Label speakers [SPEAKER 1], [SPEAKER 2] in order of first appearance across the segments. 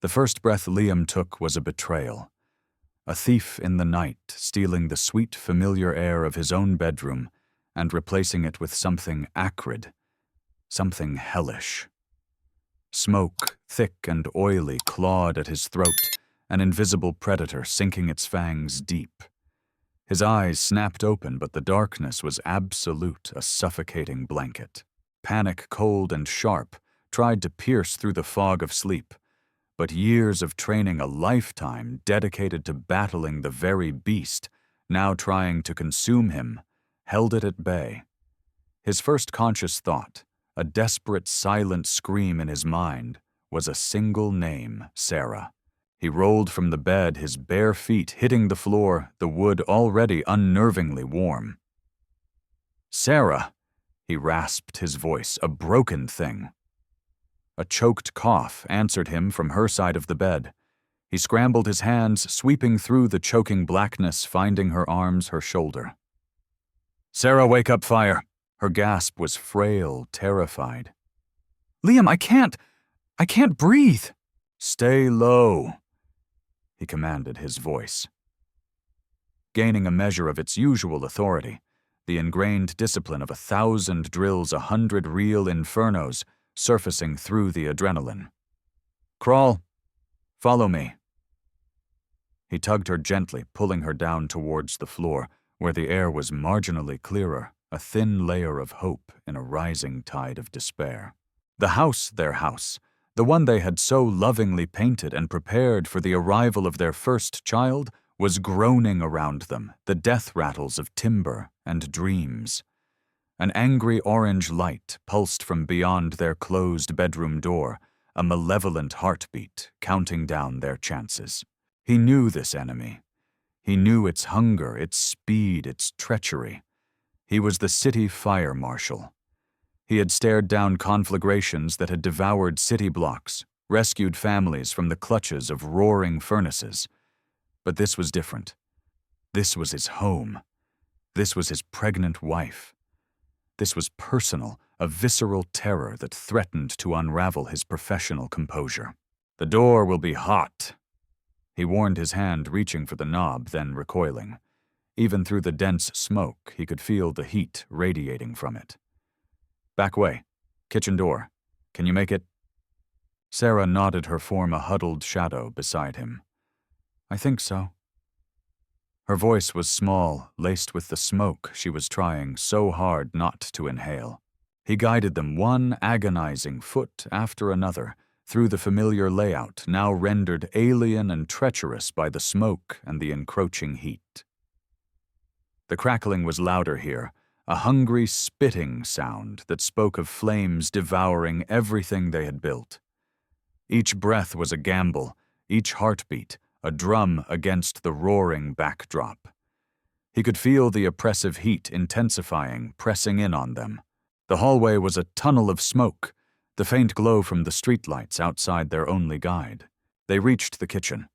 [SPEAKER 1] The first breath Liam took was a betrayal. A thief in the night, stealing the sweet, familiar air of his own bedroom and replacing it with something acrid, something hellish. Smoke, thick and oily, clawed at his throat, an invisible predator sinking its fangs deep. His eyes snapped open, but the darkness was absolute, a suffocating blanket. Panic, cold and sharp, tried to pierce through the fog of sleep, but years of training, a lifetime dedicated to battling the very beast, now trying to consume him, held it at bay. His first conscious thought, a desperate, silent scream in his mind, was a single name: Sarah. He rolled from the bed, his bare feet hitting the floor, the wood already unnervingly warm. "Sarah!" He rasped his voice, a broken thing. A choked cough answered him from her side of the bed. He scrambled his hands, sweeping through the choking blackness, finding her arms, her shoulder. "Sarah, wake up, fire!" Her gasp was frail, terrified. "Liam, I can't breathe!" "Stay low," he commanded, his voice gaining a measure of its usual authority, the ingrained discipline of 1,000 drills, 100 real infernos, surfacing through the adrenaline. "Crawl. Follow me." He tugged her gently, pulling her down towards the floor, where the air was marginally clearer, a thin layer of hope in a rising tide of despair. The house, their house, the one they had so lovingly painted and prepared for the arrival of their first child, was groaning around them, the death rattles of timber and dreams. An angry orange light pulsed from beyond their closed bedroom door, a malevolent heartbeat counting down their chances. He knew this enemy. He knew its hunger, its speed, its treachery. He was the City Fire Marshal. He had stared down conflagrations that had devoured city blocks, rescued families from the clutches of roaring furnaces. But this was different. This was his home. This was his pregnant wife. This was personal, a visceral terror that threatened to unravel his professional composure. "The door will be hot," he warned, his hand reaching for the knob, then recoiling. Even through the dense smoke, he could feel the heat radiating from it. "Back way. Kitchen door. Can you make it?" Sarah nodded, her form a huddled shadow beside him. "I think so." Her voice was small, laced with the smoke she was trying so hard not to inhale. He guided them one agonizing foot after another through the familiar layout, now rendered alien and treacherous by the smoke and the encroaching heat. The crackling was louder here, a hungry, spitting sound that spoke of flames devouring everything they had built. Each breath was a gamble, each heartbeat a drum against the roaring backdrop. He could feel the oppressive heat intensifying, pressing in on them. The hallway was a tunnel of smoke, the faint glow from the streetlights outside their only guide. They reached the kitchen.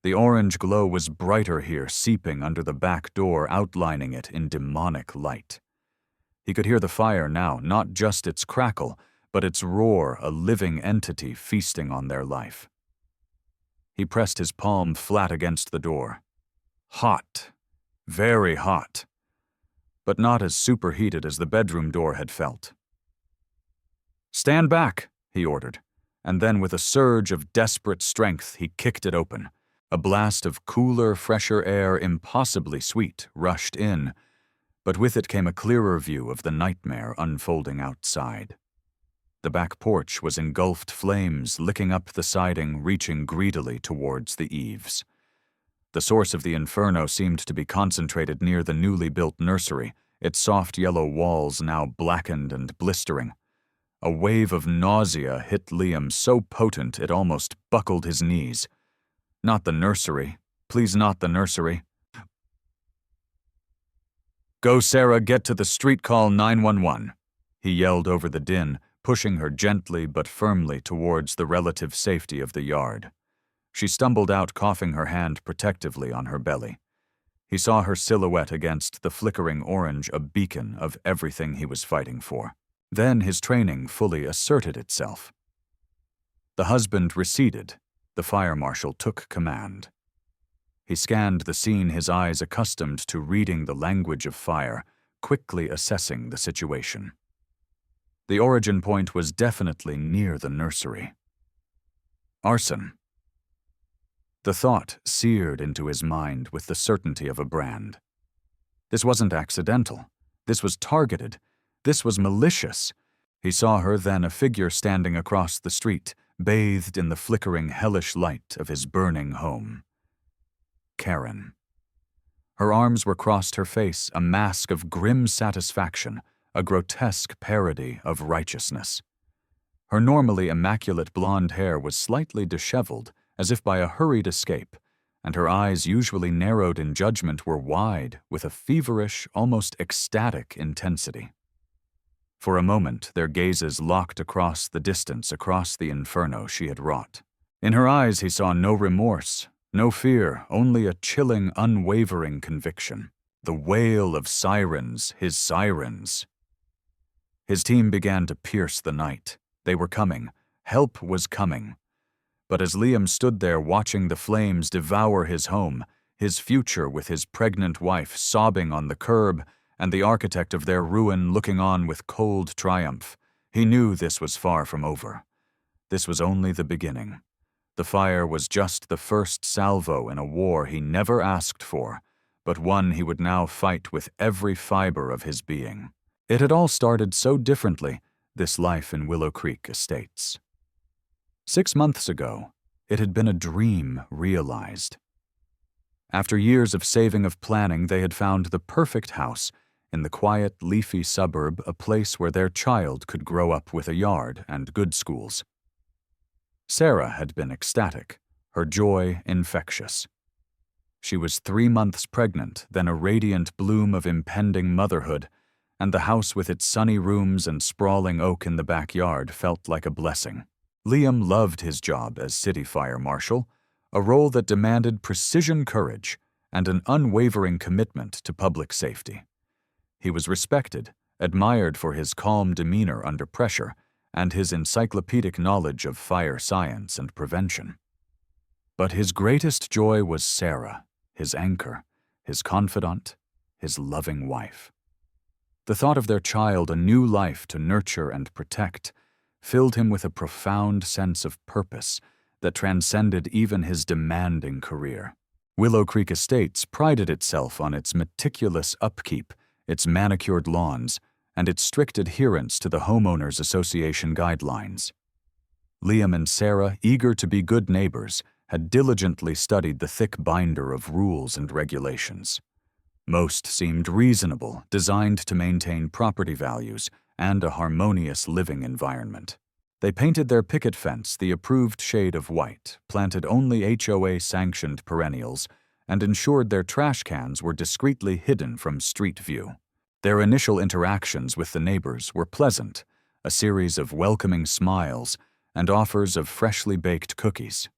[SPEAKER 1] The orange glow was brighter here, seeping under the back door, outlining it in demonic light. He could hear the fire now, not just its crackle, but its roar, a living entity feasting on their life. He pressed his palm flat against the door. Hot. Very hot. But not as superheated as the bedroom door had felt. "Stand back," he ordered, and then with a surge of desperate strength he kicked it open. A blast of cooler, fresher air, impossibly sweet, rushed in, but with it came a clearer view of the nightmare unfolding outside. The back porch was engulfed flames, licking up the siding, reaching greedily towards the eaves. The source of the inferno seemed to be concentrated near the newly built nursery, its soft yellow walls now blackened and blistering. A wave of nausea hit Liam so potent it almost buckled his knees. "Not the nursery. Please, not the nursery." "Go, Sarah, get to the street, call 911. He yelled over the din, pushing her gently but firmly towards the relative safety of the yard. She stumbled out, coughing, her hand protectively on her belly. He saw her silhouette against the flickering orange, a beacon of everything he was fighting for. Then his training fully asserted itself. The husband receded, The fire marshal took command. He scanned the scene, his eyes accustomed to reading the language of fire, quickly assessing the situation. The origin point was definitely near the nursery. Arson. The thought seared into his mind with the certainty of a brand. This wasn't accidental. This was targeted. This was malicious. He saw her then, a figure standing across the street, bathed in the flickering, hellish light of his burning home. Karen. Her arms were crossed, her face a mask of grim satisfaction, a grotesque parody of righteousness. Her normally immaculate blonde hair was slightly disheveled, as if by a hurried escape, and her eyes, usually narrowed in judgment, were wide with a feverish, almost ecstatic intensity. For a moment, their gazes locked across the distance, across the inferno she had wrought. In her eyes he saw no remorse, no fear, only a chilling, unwavering conviction. The wail of sirens, his sirens. His team began to pierce the night. They were coming. Help was coming. But as Liam stood there watching the flames devour his home, his future with his pregnant wife sobbing on the curb, and the architect of their ruin looking on with cold triumph, he knew this was far from over. This was only the beginning. The fire was just the first salvo in a war he never asked for, but one he would now fight with every fiber of his being. It had all started so differently, this life in Willow Creek Estates. 6 months ago, it had been a dream realized. After years of saving, of planning, they had found the perfect house in the quiet, leafy suburb, a place where their child could grow up with a yard and good schools. Sarah had been ecstatic, her joy infectious. She was 3 months pregnant, then a radiant bloom of impending motherhood, and the house with its sunny rooms and sprawling oak in the backyard felt like a blessing. Liam loved his job as City Fire Marshal, a role that demanded precision courage and an unwavering commitment to public safety. He was respected, admired for his calm demeanor under pressure and his encyclopedic knowledge of fire science and prevention. But his greatest joy was Sarah, his anchor, his confidant, his loving wife. The thought of their child, a new life to nurture and protect, filled him with a profound sense of purpose that transcended even his demanding career. Willow Creek Estates prided itself on its meticulous upkeep, its manicured lawns, and its strict adherence to the Homeowners Association guidelines. Liam and Sarah, eager to be good neighbors, had diligently studied the thick binder of rules and regulations. Most seemed reasonable, designed to maintain property values and a harmonious living environment. They painted their picket fence the approved shade of white, planted only HOA-sanctioned perennials, and ensured their trash cans were discreetly hidden from street view. Their initial interactions with the neighbors were pleasant, a series of welcoming smiles and offers of freshly baked cookies.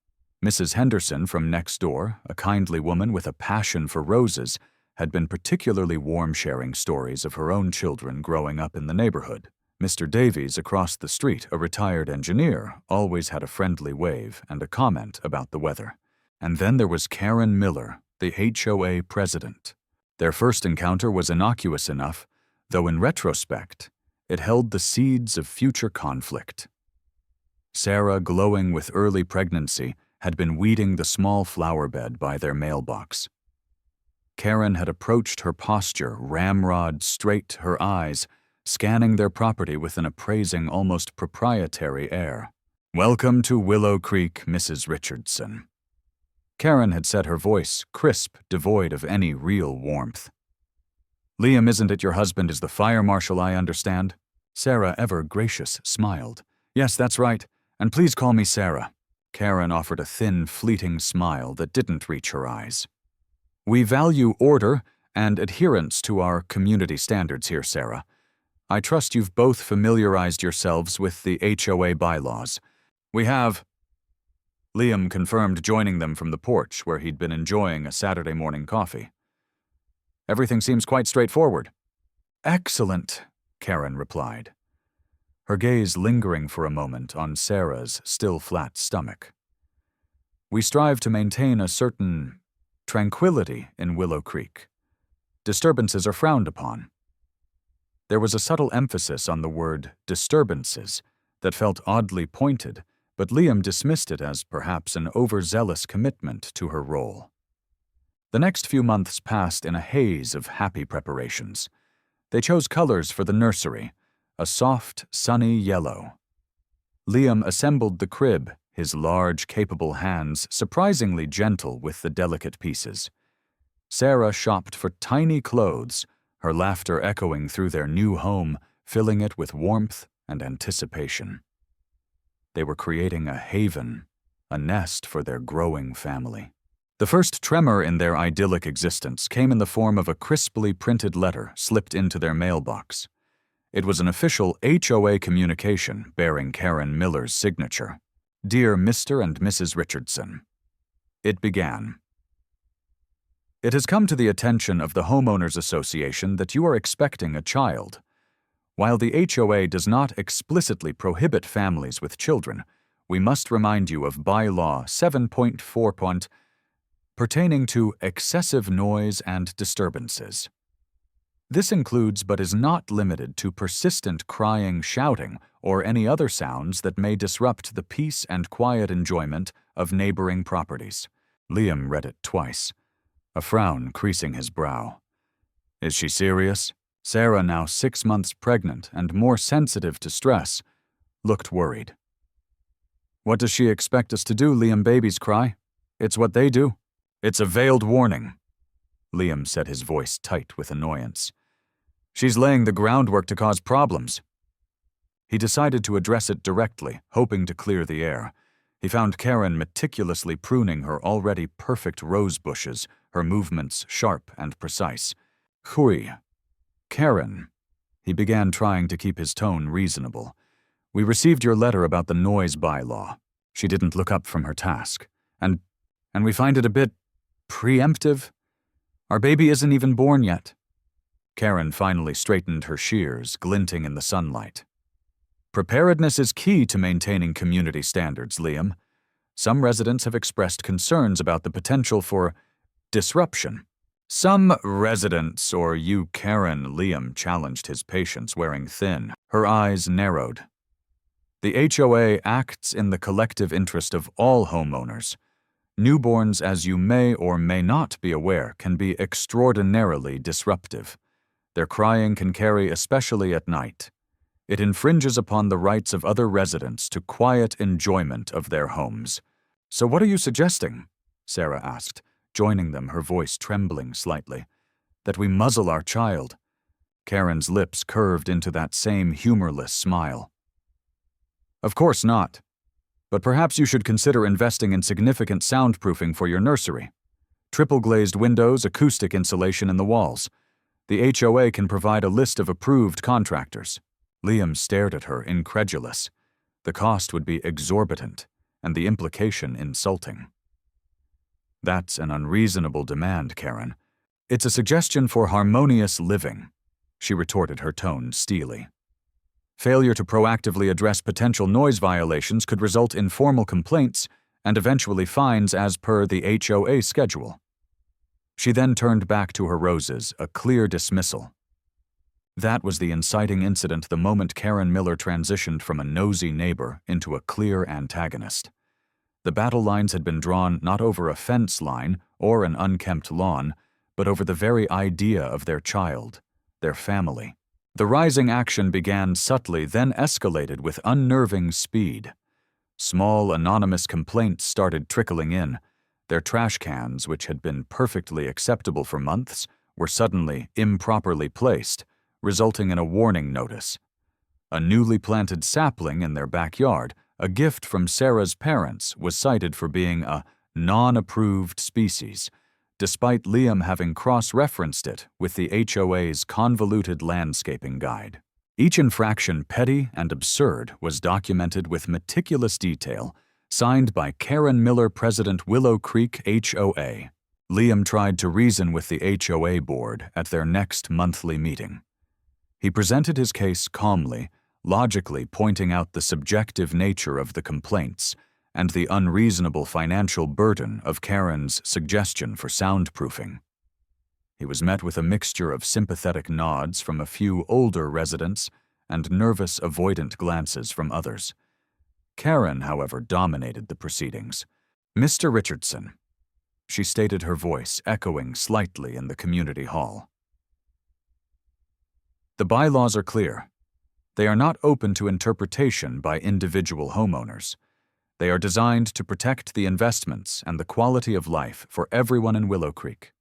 [SPEAKER 1] Mrs. Henderson from next door, a kindly woman with a passion for roses, had been particularly warm, sharing stories of her own children growing up in the neighborhood. Mr. Davies across the street, a retired engineer, always had a friendly wave and a comment about the weather. And then there was Karen Miller, the HOA president. Their first encounter was innocuous enough, though in retrospect, it held the seeds of future conflict. Sarah, glowing with early pregnancy, had been weeding the small flower bed by their mailbox. Karen had approached her posture, ramrod straight, her eyes, scanning their property with an appraising, almost proprietary air. "Welcome to Willow Creek, Mrs. Richardson." Karen had said, her voice crisp, devoid of any real warmth. "Liam, isn't it your husband is the fire marshal, I understand?" Sarah, ever gracious, smiled. "Yes, that's right, and please call me Sarah." Karen offered a thin, fleeting smile that didn't reach her eyes. "We value order and adherence to our community standards here, Sarah. I trust you've both familiarized yourselves with the HOA bylaws. We have." Liam confirmed, joining them from the porch where he'd been enjoying a Saturday morning coffee. "Everything seems quite straightforward." "Excellent," Karen replied, her gaze lingering for a moment on Sarah's still flat stomach. We strive to maintain a certain tranquility in Willow Creek. Disturbances are frowned upon. There was a subtle emphasis on the word disturbances that felt oddly pointed, but Liam dismissed it as perhaps an overzealous commitment to her role. The next few months passed in a haze of happy preparations. They chose colors for the nursery, a soft, sunny yellow. Liam assembled the crib, his large, capable hands surprisingly gentle with the delicate pieces. Sarah shopped for tiny clothes, her laughter echoing through their new home, filling it with warmth and anticipation. They were creating a haven, a nest for their growing family. The first tremor in their idyllic existence came in the form of a crisply printed letter slipped into their mailbox. It was an official HOA communication bearing Karen Miller's signature. Dear Mr. and Mrs. Richardson. It began. It has come to the attention of the Homeowners Association that you are expecting a child. While the HOA does not explicitly prohibit families with children, we must remind you of Bylaw 7.4 pertaining to excessive noise and disturbances. This includes but is not limited to persistent crying, shouting, or any other sounds that may disrupt the peace and quiet enjoyment of neighboring properties. Liam read it twice, a frown creasing his brow. Is she serious? Sarah, now 6 months pregnant and more sensitive to stress, looked worried. What does she expect us to do? Liam, babies cry. It's what they do. It's a veiled warning. Liam said, his voice tight with annoyance. She's laying the groundwork to cause problems. He decided to address it directly, hoping to clear the air. He found Karen meticulously pruning her already perfect rose bushes, her movements sharp and precise. Hui. Karen. He began, trying to keep his tone reasonable. We received your letter about the noise bylaw. She didn't look up from her task. And we find it a bit preemptive. Our baby isn't even born yet. Karen finally straightened her shears, glinting in the sunlight. Preparedness is key to maintaining community standards, Liam. Some residents have expressed concerns about the potential for disruption. Some residents, or you, Karen, Liam challenged his patience, wearing thin. Her eyes narrowed. The HOA acts in the collective interest of all homeowners. Newborns, as you may or may not be aware, can be extraordinarily disruptive. Their crying can carry especially at night. It infringes upon the rights of other residents to quiet enjoyment of their homes. So what are you suggesting? Sarah asked, joining them, her voice trembling slightly. That we muzzle our child. Karen's lips curved into that same humorless smile. Of course not. But perhaps you should consider investing in significant soundproofing for your nursery. Triple-glazed windows, acoustic insulation in the walls. The HOA can provide a list of approved contractors. Liam stared at her, incredulous. The cost would be exorbitant, and the implication insulting. That's an unreasonable demand, Karen. It's a suggestion for harmonious living, she retorted, her tone steely. Failure to proactively address potential noise violations could result in formal complaints and eventually fines as per the HOA schedule. She then turned back to her roses, a clear dismissal. That was the inciting incident the moment Karen Miller transitioned from a nosy neighbor into a clear antagonist. The battle lines had been drawn not over a fence line or an unkempt lawn, but over the very idea of their child, their family. The rising action began subtly, then escalated with unnerving speed. Small, anonymous complaints started trickling in. Their trash cans, which had been perfectly acceptable for months, were suddenly improperly placed, resulting in a warning notice. A newly planted sapling in their backyard, a gift from Sarah's parents, was cited for being a non-approved species, despite Liam having cross-referenced it with the HOA's convoluted landscaping guide. Each infraction, petty and absurd, was documented with meticulous detail, signed by Karen Miller, President, Willow Creek HOA. Liam tried to reason with the HOA board at their next monthly meeting. He presented his case calmly, logically pointing out the subjective nature of the complaints and the unreasonable financial burden of Karen's suggestion for soundproofing. He was met with a mixture of sympathetic nods from a few older residents and nervous, avoidant glances from others. Karen, however, dominated the proceedings. "Mr. Richardson," she stated, her voice echoing slightly in the community hall. "The bylaws are clear. They are not open to interpretation by individual homeowners. They are designed to protect the investments and the quality of life for everyone in Willow Creek.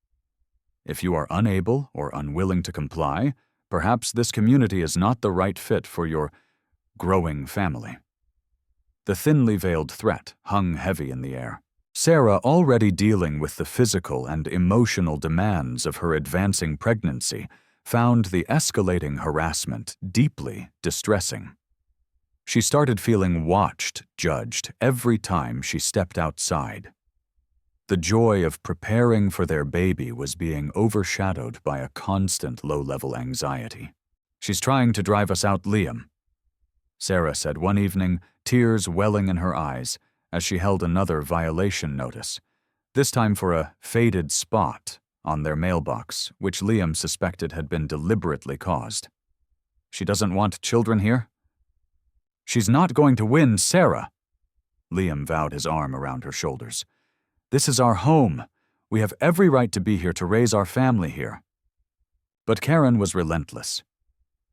[SPEAKER 1] If you are unable or unwilling to comply, perhaps this community is not the right fit for your growing family." The thinly veiled threat hung heavy in the air. Sarah, already dealing with the physical and emotional demands of her advancing pregnancy, found the escalating harassment deeply distressing. She started feeling watched, judged, every time she stepped outside. The joy of preparing for their baby was being overshadowed by a constant low-level anxiety. "She's trying to drive us out, Liam," Sarah said one evening, tears welling in her eyes as she held another violation notice, this time for a faded spot on their mailbox, which Liam suspected had been deliberately caused. "She doesn't want children here?" "She's not going to win, Sarah." Liam vowed his arm around her shoulders. "This is our home. We have every right to be here to raise our family here." But Karen was relentless.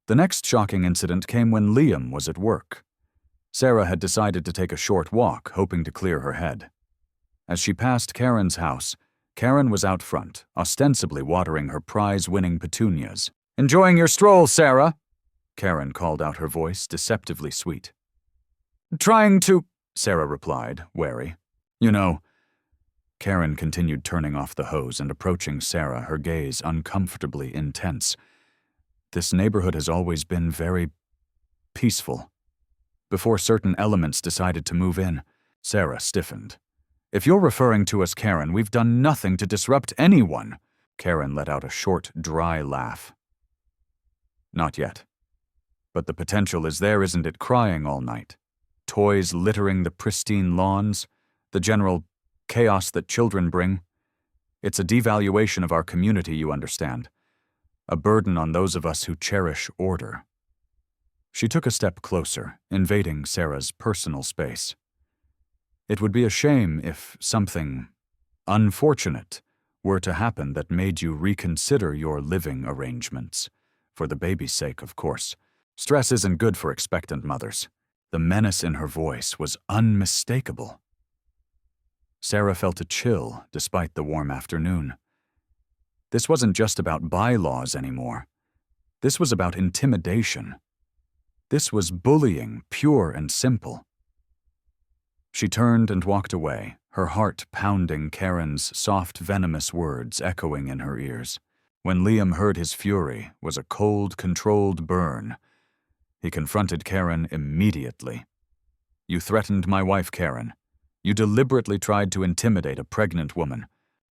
[SPEAKER 1] The next shocking incident came when Liam was at work. Sarah had decided to take a short walk, hoping to clear her head. As she passed Karen's house, Karen was out front, ostensibly watering her prize-winning petunias. "Enjoying your stroll, Sarah?" Karen called out, her voice deceptively sweet. "Trying to," Sarah replied, wary. "You know," Karen continued, turning off the hose and approaching Sarah, her gaze uncomfortably intense. "This neighborhood has always been very peaceful. Before certain elements decided to move in." Sarah stiffened. "If you're referring to us, Karen, we've done nothing to disrupt anyone." Karen let out a short, dry laugh. "Not yet. But the potential is there, isn't it? Crying all night. Toys littering the pristine lawns. The general chaos that children bring. It's a devaluation of our community, you understand. A burden on those of us who cherish order." She took a step closer, invading Sarah's personal space. "It would be a shame if something unfortunate were to happen that made you reconsider your living arrangements. For the baby's sake, of course. Stress isn't good for expectant mothers." The menace in her voice was unmistakable. Sarah felt a chill despite the warm afternoon. This wasn't just about bylaws anymore. This was about intimidation. This was bullying, pure and simple. She turned and walked away, her heart pounding, Karen's soft, venomous words echoing in her ears. When Liam heard his fury was a cold, controlled burn. He confronted Karen immediately. "You threatened my wife, Karen. You deliberately tried to intimidate a pregnant woman."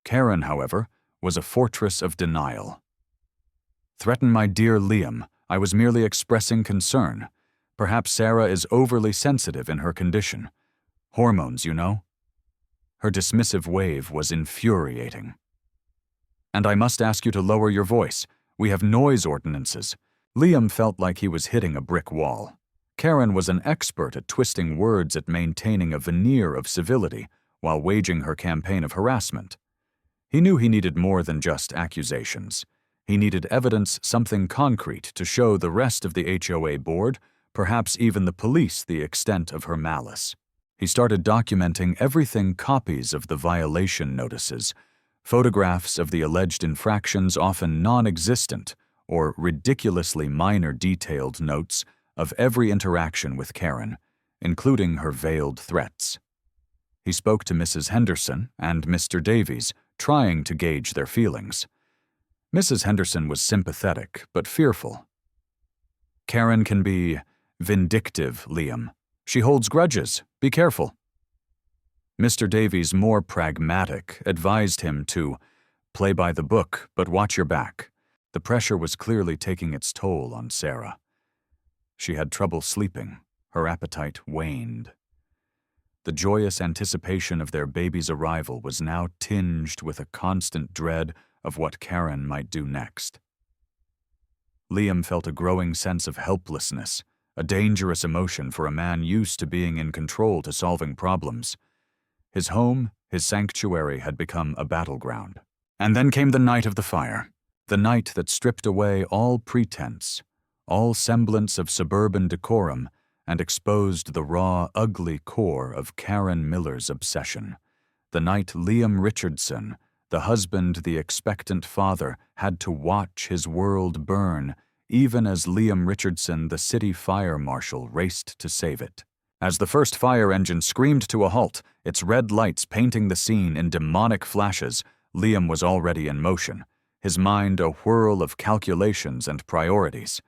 [SPEAKER 1] Karen, however, was a fortress of denial. "Threaten my dear Liam. I was merely expressing concern. Perhaps Sarah is overly sensitive in her condition. Hormones, you know." Her dismissive wave was infuriating. "And I must ask you to lower your voice. We have noise ordinances." Liam felt like he was hitting a brick wall. Karen was an expert at twisting words, at maintaining a veneer of civility while waging her campaign of harassment. He knew he needed more than just accusations. He needed evidence, something concrete, to show the rest of the HOA board, perhaps even the police, the extent of her malice. He started documenting everything: copies of the violation notices, photographs of the alleged infractions, often non-existent or ridiculously minor, detailed notes of every interaction with Karen, including her veiled threats. He spoke to Mrs. Henderson and Mr. Davies, trying to gauge their feelings. Mrs. Henderson was sympathetic but fearful. "Karen can be vindictive, Liam. She holds grudges. Be careful." Mr. Davies, more pragmatic, advised him to play by the book, but watch your back. The pressure was clearly taking its toll on Sarah. She had trouble sleeping. Her appetite waned. The joyous anticipation of their baby's arrival was now tinged with a constant dread of what Karen might do next. Liam felt a growing sense of helplessness, a dangerous emotion for a man used to being in control to solving problems. His home, his sanctuary, had become a battleground. And then came the night of the fire, the night that stripped away all pretense, all semblance of suburban decorum, and exposed the raw, ugly core of Karen Miller's obsession. The night Liam Richardson, the husband, the expectant father, had to watch his world burn, even as Liam Richardson, the City Fire Marshal, raced to save it. As the first fire engine screamed to a halt, its red lights painting the scene in demonic flashes, Liam was already in motion, his mind a whirl of calculations and priorities.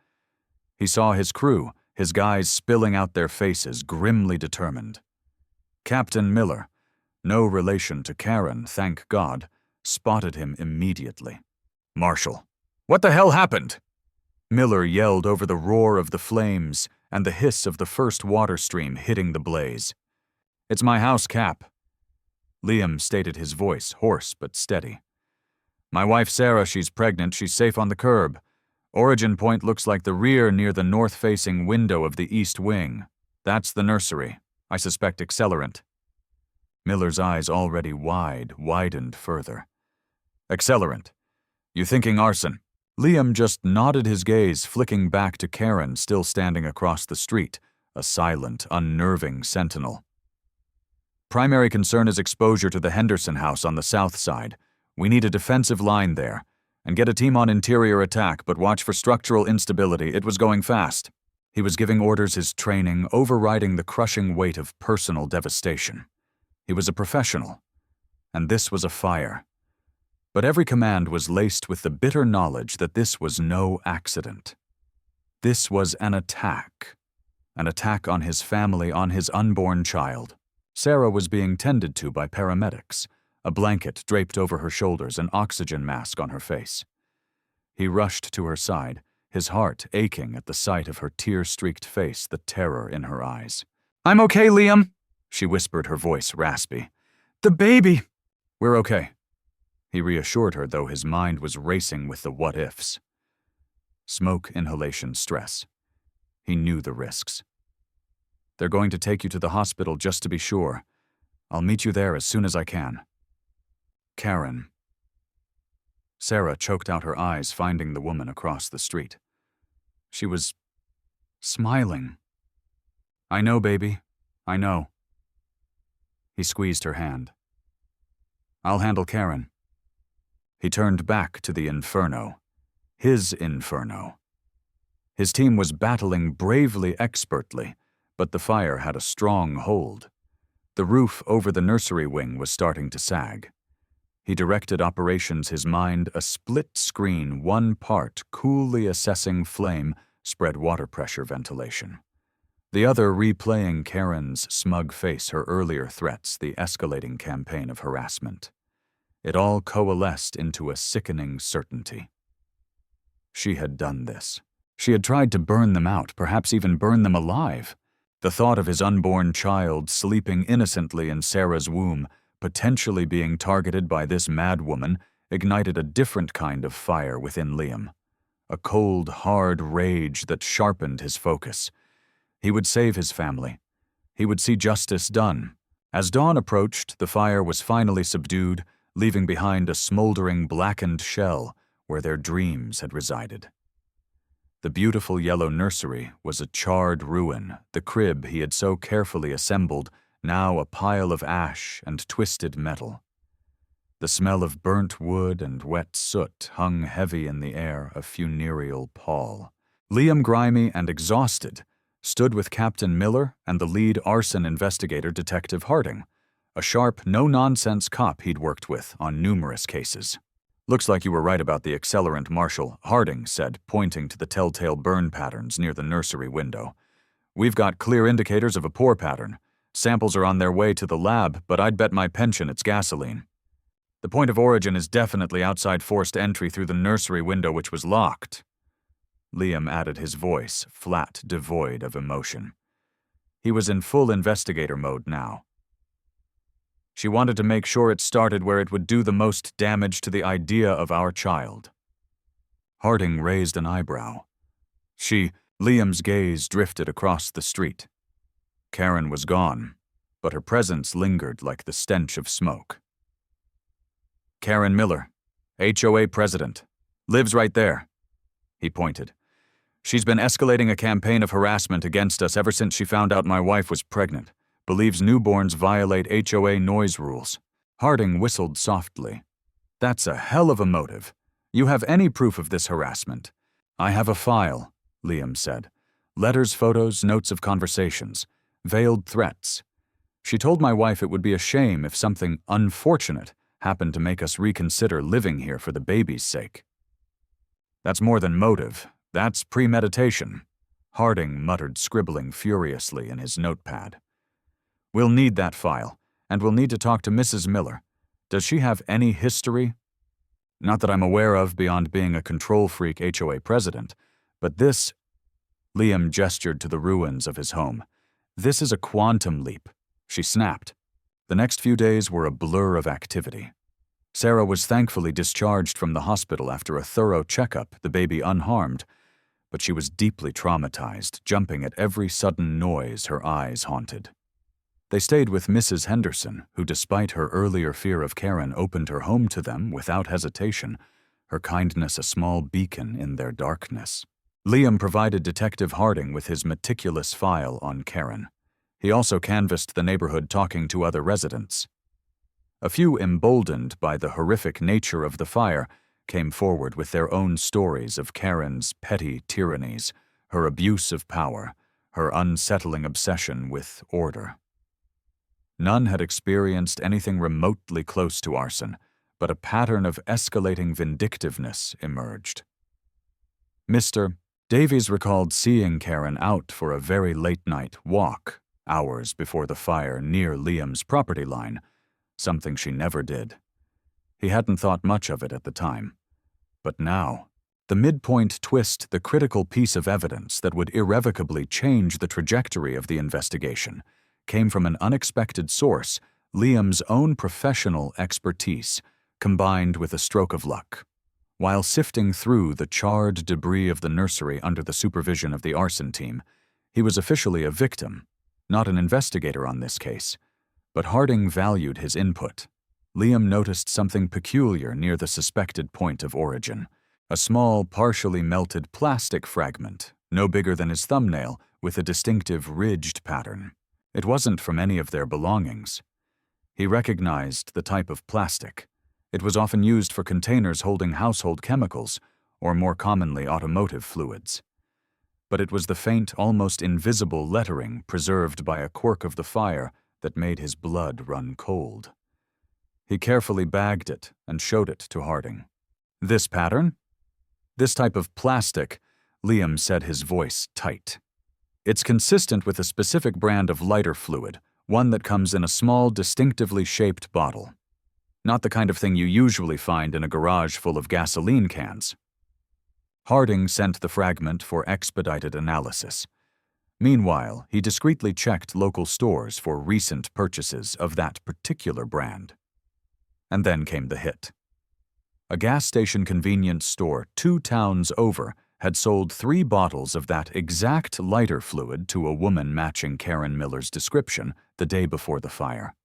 [SPEAKER 1] He saw his crew, his guys spilling out their faces, grimly determined. Captain Miller, no relation to Karen, thank God, spotted him immediately. "Marshal, what the hell happened?" Miller yelled over the roar of the flames and the hiss of the first water stream hitting the blaze. "It's my house, Cap." Liam stated his voice, hoarse but steady. "My wife Sarah, she's pregnant, she's safe on the curb. Origin point looks like the rear near the north-facing window of the east wing. That's the nursery. I suspect accelerant." Miller's eyes, already wide, widened further. "Accelerant. You thinking arson?" Liam just nodded his gaze, flicking back to Karen, still standing across the street, a silent, unnerving sentinel. "Primary concern is exposure to the Henderson house on the south side. We need a defensive line there. And get a team on interior attack, but watch for structural instability. It was going fast." He was giving orders, his training overriding the crushing weight of personal devastation. He was a professional, and this was a fire. But every command was laced with the bitter knowledge that this was no accident. This was an attack on his family, on his unborn child. Sarah was being tended to by paramedics, a blanket draped over her shoulders, an oxygen mask on her face. He rushed to her side, his heart aching at the sight of her tear-streaked face, the terror in her eyes. "I'm okay, Liam," she whispered, her voice raspy. "The baby." "We're okay," he reassured her, though his mind was racing with the what-ifs. Smoke inhalation stress. He knew the risks. "They're going to take you to the hospital just to be sure. I'll meet you there as soon as I can." Karen. Sarah choked out her eyes, finding the woman across the street. She was smiling. "I know, baby. I know." He squeezed her hand. "I'll handle Karen." He turned back to the inferno. His inferno. His team was battling bravely, expertly, but the fire had a strong hold. The roof over the nursery wing was starting to sag. He directed operations, his mind a split screen, one part coolly assessing flame, spread water pressure ventilation. The other replaying Karen's smug face, her earlier threats, the escalating campaign of harassment. It all coalesced into a sickening certainty. She had done this. She had tried to burn them out, perhaps even burn them alive. The thought of his unborn child sleeping innocently in Sarah's womb, potentially being targeted by this madwoman, ignited a different kind of fire within Liam. A cold, hard rage that sharpened his focus. He would save his family. He would see justice done. As dawn approached, the fire was finally subdued, leaving behind a smoldering, blackened shell where their dreams had resided. The beautiful yellow nursery was a charred ruin, the crib he had so carefully assembled, now a pile of ash and twisted metal. The smell of burnt wood and wet soot hung heavy in the air, a funereal pall. Liam, grimy and exhausted, stood with Captain Miller and the lead arson investigator, Detective Harding, a sharp, no-nonsense cop he'd worked with on numerous cases. "Looks like you were right about the accelerant, Marshal," Harding said, pointing to the telltale burn patterns near the nursery window. "We've got clear indicators of a pour pattern. Samples are on their way to the lab, but I'd bet my pension it's gasoline. The point of origin is definitely outside forced entry through the nursery window, which was locked." Liam added, his voice flat, devoid of emotion. He was in full investigator mode now. She wanted to make sure it started where it would do the most damage to the idea of our child. Harding raised an eyebrow. Liam's gaze drifted across the street. Karen was gone, but her presence lingered like the stench of smoke. Karen Miller, HOA president, lives right there, he pointed. She's been escalating a campaign of harassment against us ever since she found out my wife was pregnant. Believes newborns violate HOA noise rules. Harding whistled softly. That's a hell of a motive. You have any proof of this harassment? I have a file, Liam said. Letters, photos, notes of conversations, veiled threats. She told my wife it would be a shame if something unfortunate happened to make us reconsider living here for the baby's sake. That's more than motive. That's premeditation, Harding muttered, scribbling furiously in his notepad. We'll need that file, and we'll need to talk to Mrs. Miller. Does she have any history? Not that I'm aware of beyond being a control freak HOA president, but this— Liam gestured to the ruins of his home. This is a quantum leap, she snapped. The next few days were a blur of activity. Sarah was thankfully discharged from the hospital after a thorough checkup, the baby unharmed, but she was deeply traumatized, jumping at every sudden noise her eyes haunted. They stayed with Mrs. Henderson, who, despite her earlier fear of Karen, opened her home to them without hesitation, her kindness a small beacon in their darkness. Liam provided Detective Harding with his meticulous file on Karen. He also canvassed the neighborhood, talking to other residents. A few, emboldened by the horrific nature of the fire, came forward with their own stories of Karen's petty tyrannies, her abuse of power, her unsettling obsession with order. None had experienced anything remotely close to arson, but a pattern of escalating vindictiveness emerged. Mr. Davies recalled seeing Karen out for a very late-night walk, hours before the fire near Liam's property line, something she never did. He hadn't thought much of it at the time. But now, the midpoint twist, the critical piece of evidence that would irrevocably change the trajectory of the investigation, came from an unexpected source, Liam's own professional expertise, combined with a stroke of luck. While sifting through the charred debris of the nursery under the supervision of the arson team, he was officially a victim, not an investigator on this case. But Harding valued his input. Liam noticed something peculiar near the suspected point of origin. A small, partially melted plastic fragment, no bigger than his thumbnail, with a distinctive ridged pattern. It wasn't from any of their belongings. He recognized the type of plastic. It was often used for containers holding household chemicals, or more commonly automotive fluids. But it was the faint, almost invisible lettering preserved by a quirk of the fire that made his blood run cold. He carefully bagged it and showed it to Harding. This pattern? This type of plastic, Liam said, his voice tight. It's consistent with a specific brand of lighter fluid, one that comes in a small, distinctively shaped bottle. Not the kind of thing you usually find in a garage full of gasoline cans. Harding sent the fragment for expedited analysis. Meanwhile, he discreetly checked local stores for recent purchases of that particular brand. And then came the hit. A gas station convenience store 2 towns over had sold 3 bottles of that exact lighter fluid to a woman matching Karen Miller's description the day before the fire.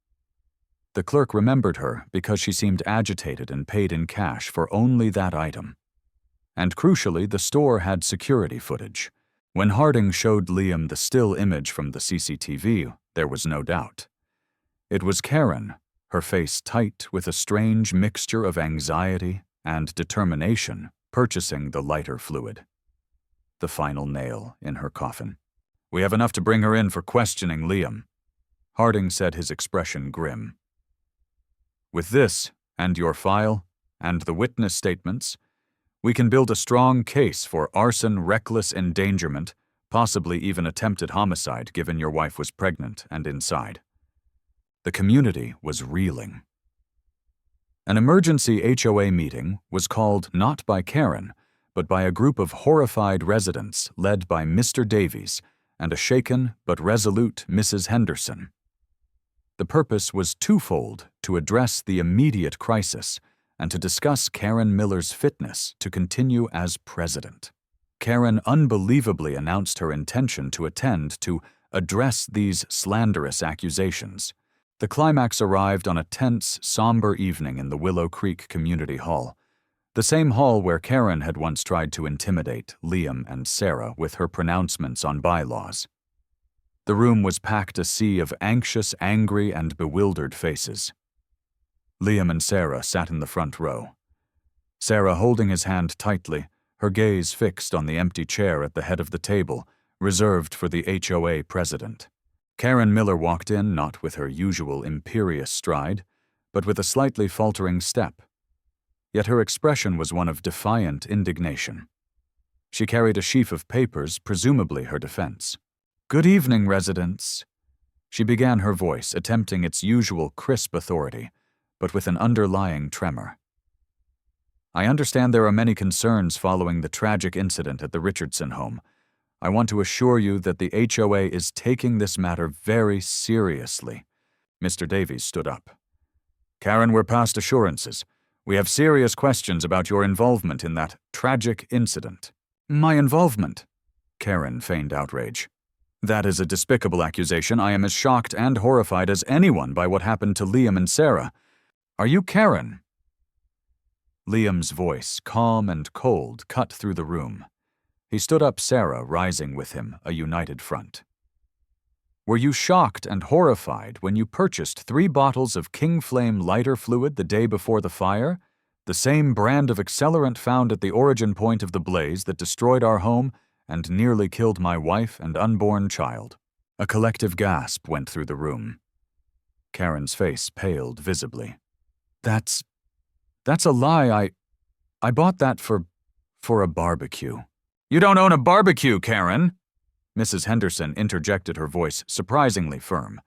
[SPEAKER 1] The clerk remembered her because she seemed agitated and paid in cash for only that item. And crucially, the store had security footage. When Harding showed Liam the still image from the CCTV, there was no doubt. It was Karen, her face tight with a strange mixture of anxiety and determination, purchasing the lighter fluid. The final nail in her coffin. We have enough to bring her in for questioning, Liam. Harding said, his expression grim. With this, and your file, and the witness statements, we can build a strong case for arson, reckless endangerment, possibly even attempted homicide given your wife was pregnant and inside. The community was reeling. An emergency HOA meeting was called not by Karen, but by a group of horrified residents led by Mr. Davies and a shaken but resolute Mrs. Henderson. The purpose was twofold: to address the immediate crisis and to discuss Karen Miller's fitness to continue as president. Karen unbelievably announced her intention to attend to address these slanderous accusations. The climax arrived on a tense, somber evening in the Willow Creek Community Hall, the same hall where Karen had once tried to intimidate Liam and Sarah with her pronouncements on bylaws. The room was packed a sea of anxious, angry, and bewildered faces. Liam and Sarah sat in the front row. Sarah holding his hand tightly, her gaze fixed on the empty chair at the head of the table, reserved for the HOA president. Karen Miller walked in not with her usual imperious stride, but with a slightly faltering step. Yet her expression was one of defiant indignation. She carried a sheaf of papers, presumably her defense. "Good evening, residents," she began, her voice attempting its usual crisp authority, but with an underlying tremor. "I understand there are many concerns following the tragic incident at the Richardson home. I want to assure you that the HOA is taking this matter very seriously." Mr. Davies stood up. "Karen, we're past assurances. We have serious questions about your involvement in that tragic incident." "My involvement?" Karen feigned outrage. "That is a despicable accusation. I am as shocked and horrified as anyone by what happened to Liam and Sarah. Are you Karen?" Liam's voice, calm and cold, cut through the room. He stood up, Sarah rising with him, a united front. "Were you shocked and horrified when you purchased 3 bottles of King Flame lighter fluid the day before the fire? The same brand of accelerant found at the origin point of the blaze that destroyed our home and nearly killed my wife and unborn child." A collective gasp went through the room. Karen's face paled visibly. That's a lie. I bought that for a barbecue." "You don't own a barbecue, Karen!" Mrs. Henderson interjected, her voice surprisingly firm.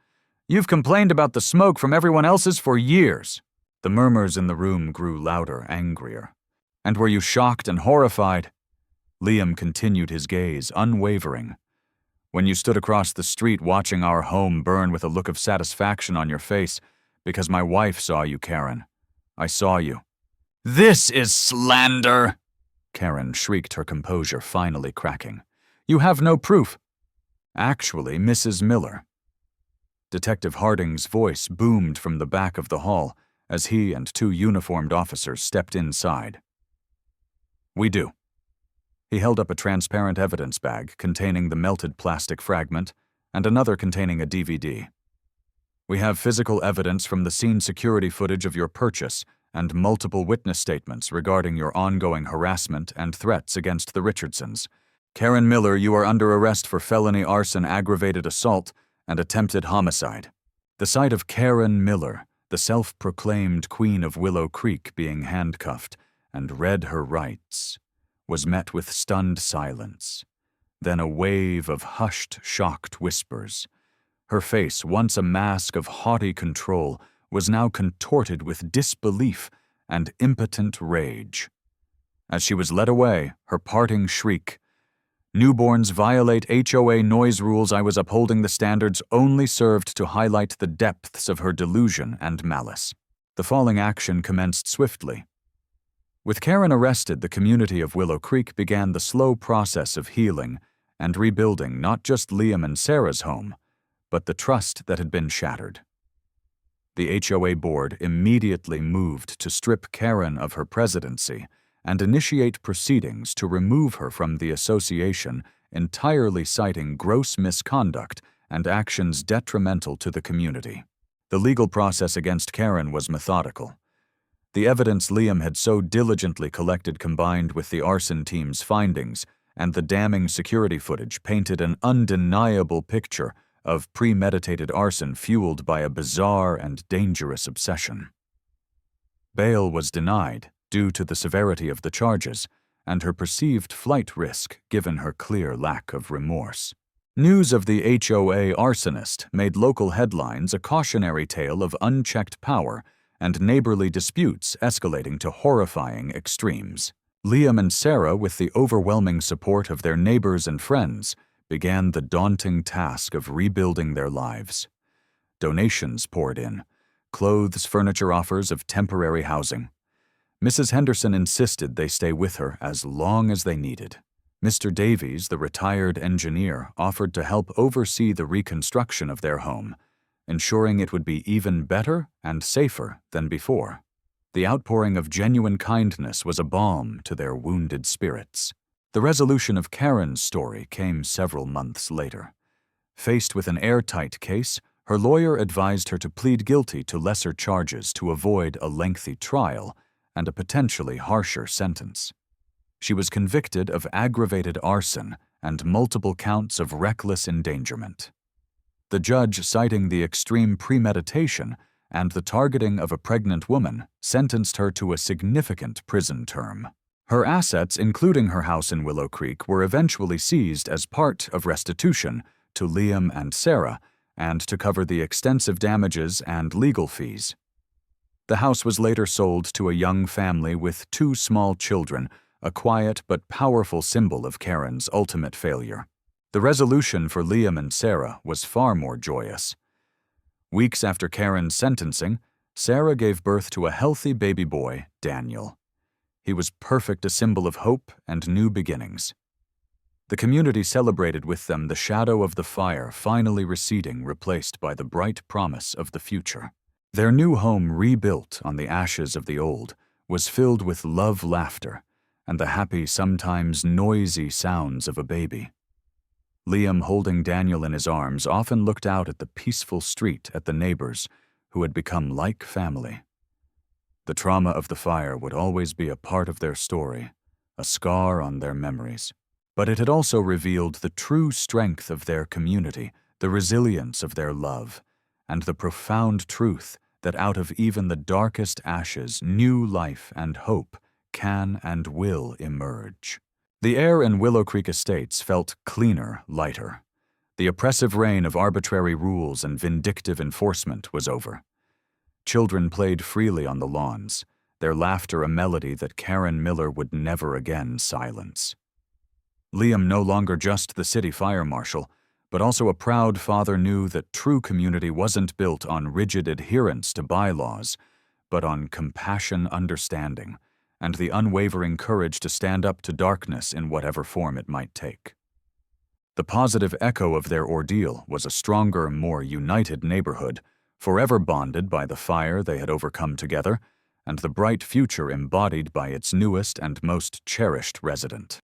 [SPEAKER 1] "You've complained about the smoke from everyone else's for years." The murmurs in the room grew louder, angrier. "And were you shocked and horrified?" Liam continued, his gaze unwavering. "When you stood across the street watching our home burn with a look of satisfaction on your face, because my wife saw you, Karen. I saw you." "This is slander!" Karen shrieked, her composure finally cracking. "You have no proof." "Actually, Mrs. Miller." Detective Harding's voice boomed from the back of the hall as he and 2 uniformed officers stepped inside. "We do." He held up a transparent evidence bag containing the melted plastic fragment and another containing a DVD. "We have physical evidence from the scene security footage of your purchase and multiple witness statements regarding your ongoing harassment and threats against the Richardsons. Karen Miller, you are under arrest for felony arson, aggravated assault, and attempted homicide." The sight of Karen Miller, the self-proclaimed Queen of Willow Creek, being handcuffed and read her rights, was met with stunned silence, then a wave of hushed, shocked whispers. Her face, once a mask of haughty control, was now contorted with disbelief and impotent rage. As she was led away, her parting shriek, "Newborns violate HOA noise rules. I was upholding the standards," only served to highlight the depths of her delusion and malice. The falling action commenced swiftly. With Karen arrested, the community of Willow Creek began the slow process of healing and rebuilding not just Liam and Sarah's home, but the trust that had been shattered. The HOA board immediately moved to strip Karen of her presidency and initiate proceedings to remove her from the association, entirely citing gross misconduct and actions detrimental to the community. The legal process against Karen was methodical. The evidence Liam had so diligently collected, combined with the arson team's findings and the damning security footage, painted an undeniable picture of premeditated arson fueled by a bizarre and dangerous obsession. Bail was denied due to the severity of the charges and her perceived flight risk given her clear lack of remorse. News of the HOA arsonist made local headlines a cautionary tale of unchecked power and neighborly disputes escalating to horrifying extremes. Liam and Sarah, with the overwhelming support of their neighbors and friends, began the daunting task of rebuilding their lives. donations poured in, clothes, furniture offers of temporary housing. Mrs. Henderson insisted they stay with her as long as they needed. Mr. Davies, the retired engineer, offered to help oversee the reconstruction of their home, ensuring it would be even better and safer than before. The outpouring of genuine kindness was a balm to their wounded spirits. The resolution of Karen's story came several months later. Faced with an airtight case, her lawyer advised her to plead guilty to lesser charges to avoid a lengthy trial and a potentially harsher sentence. She was convicted of aggravated arson and multiple counts of reckless endangerment. The judge, citing the extreme premeditation and the targeting of a pregnant woman, sentenced her to a significant prison term. Her assets, including her house in Willow Creek, were eventually seized as part of restitution to Liam and Sarah and to cover the extensive damages and legal fees. The house was later sold to a young family with 2 small children, a quiet but powerful symbol of Karen's ultimate failure. The resolution for Liam and Sarah was far more joyous. Weeks after Karen's sentencing, Sarah gave birth to a healthy baby boy, Daniel. He was perfect, a symbol of hope and new beginnings. The community celebrated with them the shadow of the fire finally receding, replaced by the bright promise of the future. Their new home, rebuilt on the ashes of the old, was filled with love, laughter, and the happy, sometimes noisy sounds of a baby. Liam, holding Daniel in his arms, often looked out at the peaceful street at the neighbors who had become like family. The trauma of the fire would always be a part of their story, a scar on their memories. But it had also revealed the true strength of their community, the resilience of their love, and the profound truth that out of even the darkest ashes, new life and hope can and will emerge. The air in Willow Creek Estates felt cleaner, lighter. The oppressive reign of arbitrary rules and vindictive enforcement was over. Children played freely on the lawns, their laughter a melody that Karen Miller would never again silence. Liam, no longer just the City Fire Marshal, but also a proud father, knew that true community wasn't built on rigid adherence to bylaws, but on compassion, understanding, and the unwavering courage to stand up to darkness in whatever form it might take. The positive echo of their ordeal was a stronger, more united neighborhood, forever bonded by the fire they had overcome together, and the bright future embodied by its newest and most cherished resident.